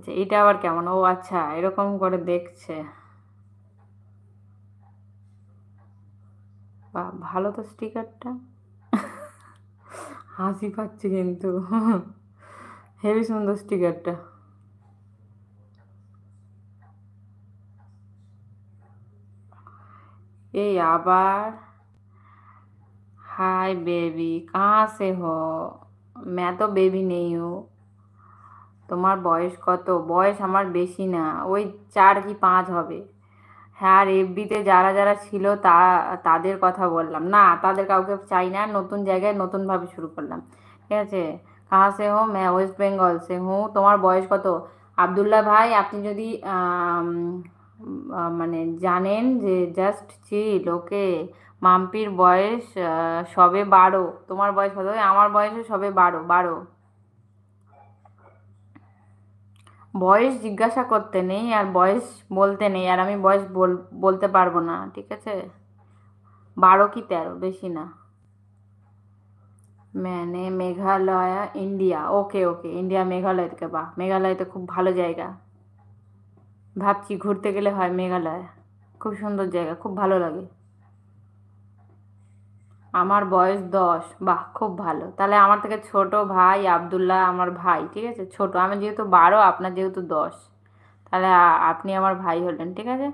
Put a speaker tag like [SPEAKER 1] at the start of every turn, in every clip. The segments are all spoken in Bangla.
[SPEAKER 1] আচ্ছা, এটা আবার কেমন? ও আচ্ছা, এরকম করে দেখছে। বাহ, ভালো তো স্টিকারটা। হাসি পাচ্ছে কিন্তু। হেভি সুন্দর স্টিকারটা। এই আবার, हाय बेबी, कहाँ से हो? मैं तो बेबी नहीं हूँ। তোমার বয়স কত? বয়স আমার বেশি না, ওই 4 কি 5 হবে। হ্যাঁ, আর এফবিতে যারা যারা ছিল তাদের কথা বললাম না, তাদের কাউকে চাই না, নতুন জায়গায় নতুনভাবে শুরু করলাম। ঠিক আছে। কাহা সে হো? मैं ওয়েস্ট বেঙ্গল সে হুঁ। তোমার বয়স কত? আবদুল্লাহ ভাই, আপনি যদি মানে জানেন যে জাস্ট চিল, ওকে। মাম্পির বয়স সবে 12। তোমার বয়স কত? ওই আমার বয়সে সবে 12 12। বয়স জিজ্ঞাসা করতে নেই, আর বয়স বলতে নেই, আর আমি বয়স বলতে পারবো না, ঠিক আছে। 12 কি 13, বেশি না। মানে মেঘালয় ইন্ডিয়া, ওকে ওকে, ইন্ডিয়া মেঘালয় থেকে, বাহ, মেঘালয় তো খুব ভালো জায়গা। ভাবছি ঘুরতে গেলে হয় মেঘালয়। খুব সুন্দর জায়গা, খুব ভালো লাগে। আমার বয়স 10। বাহ, খুব ভালো। তাহলে আমার থেকে ছোট ভাই আব্দুল্লাহ আমার ভাই, ঠিক আছে। ছোট, আমি যেহেতু 12, আপনার যেহেতু 10, তাহলে আপনি আমার ভাই হলেন, ঠিক আছে।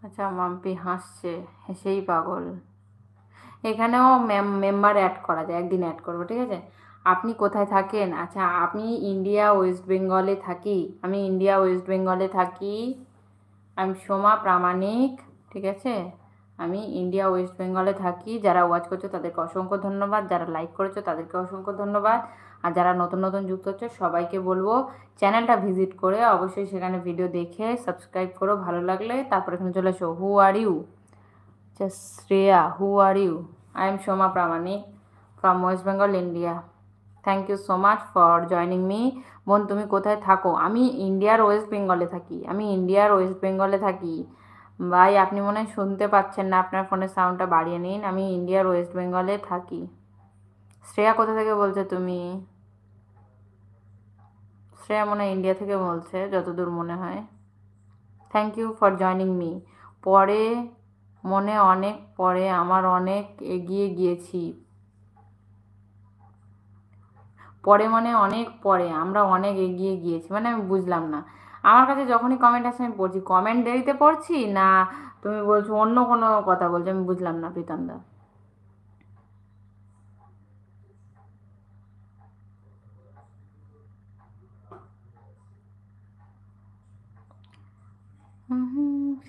[SPEAKER 1] আচ্ছা, মাম্পি হাসছে, হেসেই পাগল। এখানেও মেম্বার অ্যাড করা যায়, একদিন অ্যাড করবো, ঠিক আছে। আপনি কোথায় থাকেন? আচ্ছা, আমি ইন্ডিয়া ওয়েস্ট বেঙ্গলে থাকি। আমি ইন্ডিয়া ওয়েস্ট বেঙ্গলে থাকি। আমি সোমা প্রামাণিক, ঠিক আছে। আমি ইন্ডিয়া ওয়েস্ট বেঙ্গলে থাকি। যারা ওয়াচ করছো তাদেরকে অসংখ্য ধন্যবাদ, যারা লাইক করেছো তাদেরকে অসংখ্য ধন্যবাদ, আর যারা নতুন নতুন যুক্ত হচ্ছে সবাইকে বলবো চ্যানেলটা ভিজিট করে অবশ্যই সেখানে ভিডিও দেখে সাবস্ক্রাইব করো, ভালো লাগলে তারপর এখানে চলে এসো। Who are you? Just Shreya, who are you? I am Shoma Pramanik from West Bengal, India. Thank you so much for joining me. বোন, তুমি কোথায় থাকো? আমি ইন্ডিয়ার ওয়েস্ট বেঙ্গলে থাকি। আমি ইন্ডিয়ার ওয়েস্ট বেঙ্গলে থাকি। ভাই, আপনি মনে হয় শুনতে পাচ্ছেন না, আপনার ফোনের সাউন্ডটা বাড়িয়ে নিন। আমি ইন্ডিয়ার ওয়েস্ট বেঙ্গলে থাকি। শ্রেয়া কোথা থেকে বলছো তুমি? শ্রেয়া মনে হয় ইন্ডিয়া থেকে বলছে, যতদূর মনে হয়। Thank you for joining me. পরে মনে অনেক পরে, আমার অনেক এগিয়ে গিয়েছি। পরে মানে অনেক পরে, আমরা অনেক এগিয়ে গিয়েছি মানে আমি বুঝলাম না। আমার কাছে যখনই কমেন্ট আসে আমি পড়ছি, কমেন্ট দেরিতে পড়ছি না তুমি বলছো অন্য কোনো কথা বলছো, আমি বুঝলাম না প্রীতম দা।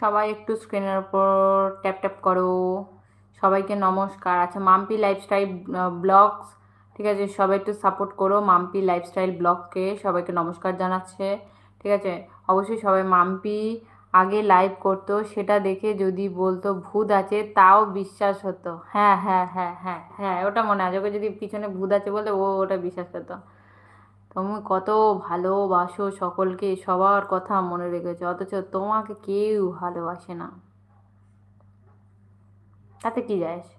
[SPEAKER 1] সবাই একটু স্ক্রিনের উপর ট্যাপ ট্যাপ করো। সবাইকে নমস্কার। আচ্ছা, মাম্পি লাইফস্টাইল ব্লগস, ঠিক আছে, সবাই একটু সাপোর্ট করো মাম্পি লাইফস্টাইল ব্লগকে। সবাইকে নমস্কার জানাচ্ছে, ঠিক আছে। অবশ্যই সবাই, মাম্পি আগে লাইভ করতো, সেটা দেখে যদি বলতো ভূত আছে তাও বিশ্বাস হতো। হ্যাঁ হ্যাঁ হ্যাঁ হ্যাঁ হ্যাঁ, ওটা মনে আছে, ওকে যদি পিছনে ভূত আছে বলতে ও ওটা বিশ্বাস করতো। তুমি কত ভালোবাসো সকলকে, সবার কথা মনে রেখেছো, অথচ তোমাকে কেউ ভালোবাসে না। তাতে কি যায় আসে?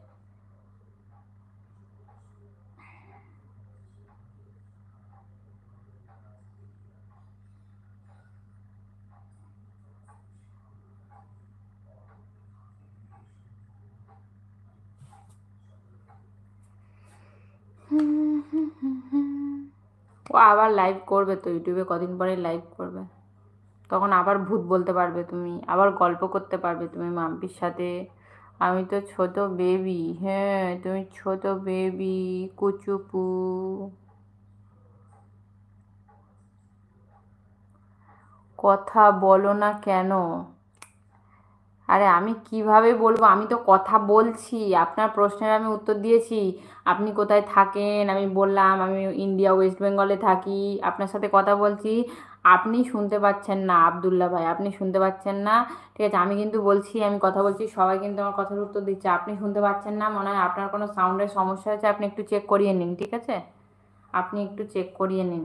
[SPEAKER 1] ও আবার লাইভ করবে তো ইউটিউবে, কদিন পরে লাইভ করবে। তখন আবার ভূত বলতে পারবে তুমি, আবার গল্প করতে পারবে তুমি মাম্পির সাথে। আমি তো ছোট বেবি, হ্যাঁ তুমি ছোট বেবি, কুচুপু। কথা বলো না কেন? আরে আমি কিভাবে বলবো? আমি তো কথা বলছি, আপনার প্রশ্নের আমি উত্তর দিয়েছি। আপনি কোথায় থাকেন আমি বললাম, আমি ইন্ডিয়া ওয়েস্ট বেঙ্গলে থাকি, আপনার সাথে কথা বলছি। আপনি শুনতে পাচ্ছেন না আবদুল্লাহ ভাই, আপনি শুনতে পাচ্ছেন না, ঠিক আছে। আমি কিন্তু বলছি, আমি কথা বলছি, সবাই কিন্তু আমার কথার উত্তর দিচ্ছে, আপনি শুনতে পাচ্ছেন না। মনে হয় আপনার কোনো সাউন্ডের সমস্যা হচ্ছে, আপনি একটু চেক করিয়ে নিন, ঠিক আছে। আপনি একটু চেক করিয়ে নিন।